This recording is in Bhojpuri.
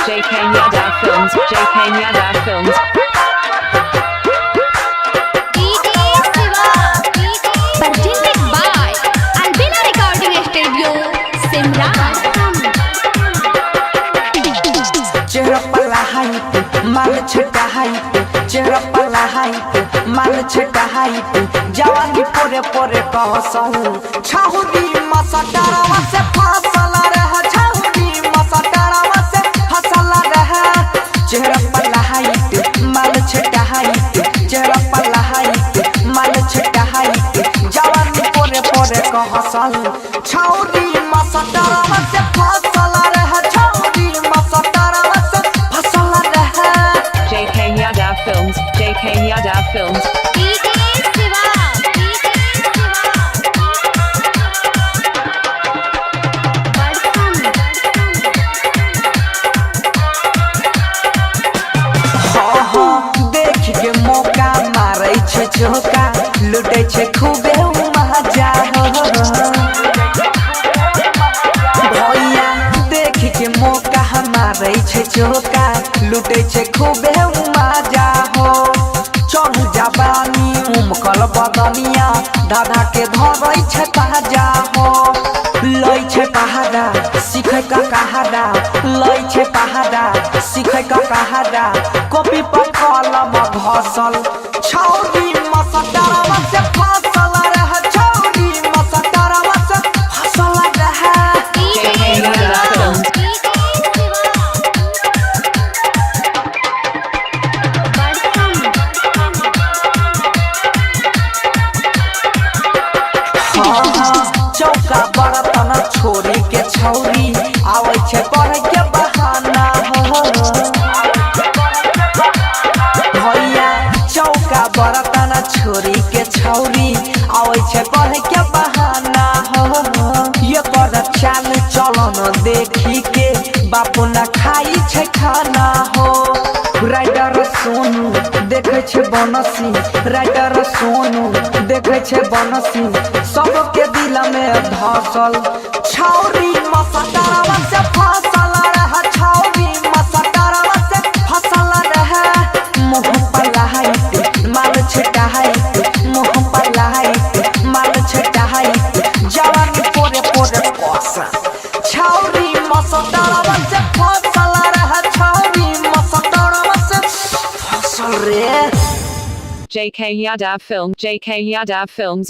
JK Yadav Films, JK Yadav Films. Presented by Albina Recording Studio, Simran. चेहरा पला हाइट माल छटा हाइट चेहरा पला हाइट माल छटा हाइट जवानी पोरे पोरे कहसहु छाहुदी मसटारवा से फसला रह छाहुदी मसटारवा से फसला रह चेहरा पला हाइट माल छटा हाइट चेहरा पला हाइट माल छटा हाइट जवानी पोरे पोरे कहसहु छाहुदी मसटारवा से फसला रह छाहुदी मसटारवा JK Yadav Films, JK Yadav Films. देख के मौका मारै छे चौका लुटे छे खूबे मजा भैया देख के मौका मारै छे चौका लुटे छे खूबे मजा हो चढ़ू जवानी उमकल बदनिया दादा के धरै छे ताजा हो लै छे पहाड़ा सीखे का कहाड़ा लै छे पहाड़ा सीखे का कहाड़ा कॉपी पर कलम घसल छौरी मसटरवा से फसल रह छौरी मसटरवा से फसल रह JK Yadav Films. चौका बर्तन छोरी के छौरी आवे छे पढ़ के बहाना हो भैया चौका बर्तन छोरी के छौरी आवे छे पढ़ के बहाना हो ये कर चाल चलन देखी के बापू न खाई छे खाना हो राइडर सोनू देखे छे बनसी राइडर सोनू देखे छे बनसी सबके दिल में धसल छौरी मसटरवा से फसल रह छौरी मसटरवा से फसल रह मुँह पर लहाइट माल छटा हाइट मुँह पर लहाइट माल छटा हाइट जवानी पोरे पोरे कोसा छौरी मसटरवा से फसल रह छौरी मसटरवा से फसल रे JK Yadav Film, JK Yadav Films.